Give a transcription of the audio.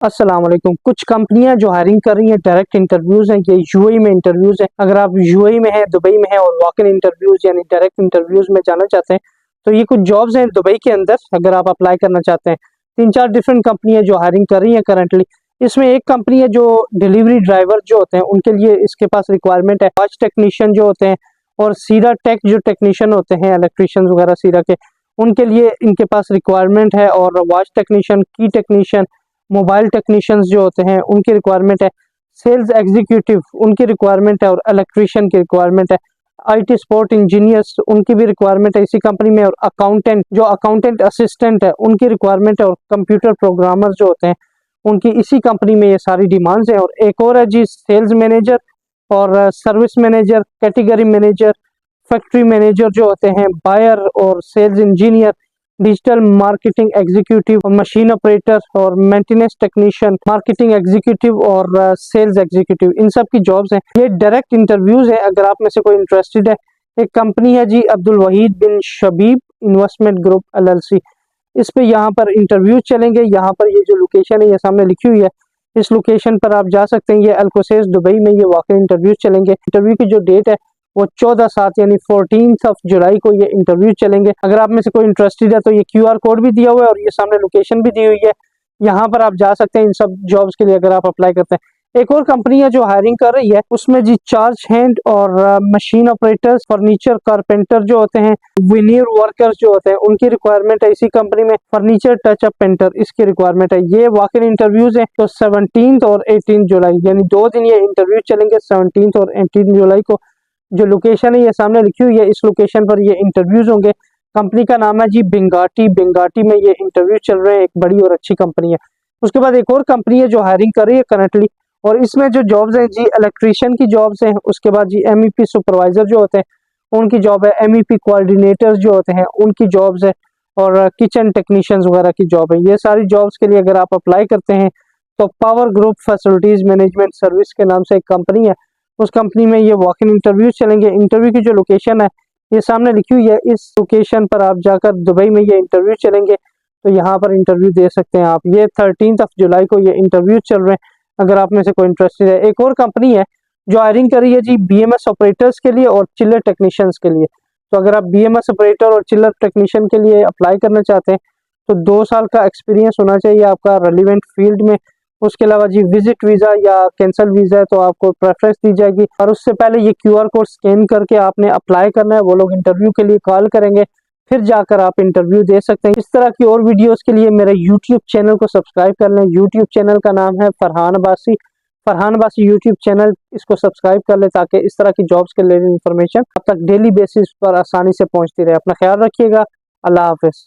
अस्सलाम वालेकुम। कुछ कंपनियां जो हायरिंग कर रही हैं डायरेक्ट इंटरव्यूज हैं, ये यूएई में इंटरव्यूज हैं। अगर आप यूएई में हैं, दुबई में हैं और वॉक इन इंटरव्यूज यानी डायरेक्ट इंटरव्यूज में जाना चाहते हैं तो ये कुछ जॉब्स हैं दुबई के अंदर। अगर आप अप्लाई करना चाहते हैं, तीन चार डिफरेंट कंपनियां जो हायरिंग कर रही हैं करंटली। इसमें एक कंपनी है जो डिलीवरी ड्राइवर जो होते हैं उनके लिए इसके पास रिक्वायरमेंट है। वॉच टेक्नीशियन जो होते हैं और सीरा टेक जो टेक्नीशियन होते हैं, इलेक्ट्रिशियन वगैरह सीरा के, उनके लिए इनके पास रिक्वायरमेंट है। और वॉच टेक्नीशियन, की टेक्नीशियन, मोबाइल टेक्नीशियंस जो होते हैं उनकी रिक्वायरमेंट है। सेल्स एग्जीक्यूटिव उनकी रिक्वायरमेंट है और इलेक्ट्रिशियन की रिक्वायरमेंट है। आईटी सपोर्ट इंजीनियर्स उनकी भी रिक्वायरमेंट है इसी कंपनी में। और अकाउंटेंट, जो अकाउंटेंट असिस्टेंट है, उनकी रिक्वायरमेंट है। और कंप्यूटर प्रोग्रामर जो होते हैं उनकी इसी कंपनी में ये सारी डिमांड्स हैं। और एक और है जी, सेल्स मैनेजर और service manager, category manager, factory manager जो होते हैं, बायर और sales engineer, digital marketing executive, machine operator और मेंटेनेंस टेक्नीशियन, मार्केटिंग एग्जीक्यूटिव और सेल्स एग्जीक्यूटिव, इन सब की जॉब्स हैं। ये डायरेक्ट इंटरव्यूज है अगर आप में से कोई इंटरेस्टेड है। एक कंपनी है जी, अब्दुल वहीद बिन शबीब इन्वेस्टमेंट ग्रुप एलएलसी। इस पे यहाँ पर इंटरव्यूज चलेंगे। यहाँ पर ये जो लोकेशन है ये सामने लिखी हुई है, इस लोकेशन पर आप जा सकते हैं। ये अल्कोसेस दुबई में ये वाकई इंटरव्यूज चलेंगे। इंटरव्यू की जो डेट है वो 14/7 यानी 14 जुलाई को ये इंटरव्यू चलेंगे। अगर आप में से कोई इंटरेस्टेड है तो ये क्यूआर कोड भी दिया हुआ है और ये सामने लोकेशन भी दी हुई है। यहाँ पर आप जा सकते हैं इन सब जॉब्स के लिए अगर आप अप्लाई करते हैं। एक और कंपनी है जो हायरिंग कर रही है, उसमें जी चार्ज हैंड और मशीन ऑपरेटर्स, फर्नीचर कारपेंटर जो होते हैं, विनियर वर्कर्स जो होते हैं, उनकी रिक्वायरमेंट है इसी कंपनी में। फर्नीचर टच अप पेंटर, इसकी रिक्वायरमेंट है। ये वॉक इन इंटरव्यूज है तो 17 और 18 जुलाई यानी 2 दिन ये इंटरव्यू चलेंगे, 17 और 18 जुलाई को। जो लोकेशन है ये सामने लिखी हुई है, इस लोकेशन पर ये इंटरव्यूज होंगे। कंपनी का नाम है जी बेंगाटी। बेंगाटी में ये इंटरव्यू चल रहे हैं, एक बड़ी और अच्छी कंपनी है। उसके बाद एक और कंपनी है जो हायरिंग कर रही है करंटली, और इसमें जो जॉब्स हैं जी इलेक्ट्रिशियन की जॉब्स हैं। उसके बाद जी एमईपी सुपरवाइजर जो होते हैं उनकी जॉब है। एमईपी कोऑर्डिनेटर्स जो होते हैं उनकी जॉब्स है। और किचन टेक्नीशियंस वगैरह की जॉब है। ये सारी जॉब्स के लिए अगर आप अप्लाई करते हैं तो power group facilities management service के नाम से एक कंपनी है, उस कंपनी में ये वॉक इन इंटरव्यू चलेंगे। इंटरव्यू की जो लोकेशन है ये सामने लिखी हुई है, इस लोकेशन पर आप जाकर दुबई में ये इंटरव्यू चलेंगे तो यहाँ पर इंटरव्यू दे सकते हैं आप। ये 13 जुलाई को ये इंटरव्यू चल रहे हैं अगर आप में से कोई इंटरेस्टेड है। एक और कंपनी है जो हायरिंग कर रही है जी बीएमएस ऑपरेटर्स के लिए और चिल्लर टेक्नीशियंस के लिए। तो अगर आप बीएमएस ऑपरेटर और चिल्लर टेक्नीशियन के लिए अप्लाई करना चाहते हैं तो 2 साल का एक्सपीरियंस होना चाहिए आपका रेलिवेंट फील्ड में। उसके अलावा जी विजिट वीजा या कैंसल वीजा है तो आपको प्रेफरेंस दी जाएगी। और उससे पहले ये क्यूआर कोड स्कैन करके आपने अप्लाई करना है। वो लोग इंटरव्यू के लिए कॉल करेंगे, फिर जाकर आप इंटरव्यू दे सकते हैं। इस तरह की और वीडियोस के लिए मेरे यूट्यूब चैनल को सब्सक्राइब कर लें। यूट्यूब चैनल का नाम है फरहान अब्बासी। फरहान अब्बासी यूट्यूब चैनल, इसको सब्सक्राइब कर ले ताकि इस तरह की जॉब्स के रिलेटेड इन्फॉर्मेशन अब तक डेली बेसिस पर आसानी से पहुंचती रहे। अपना ख्याल रखिएगा। अल्लाह हाफिज।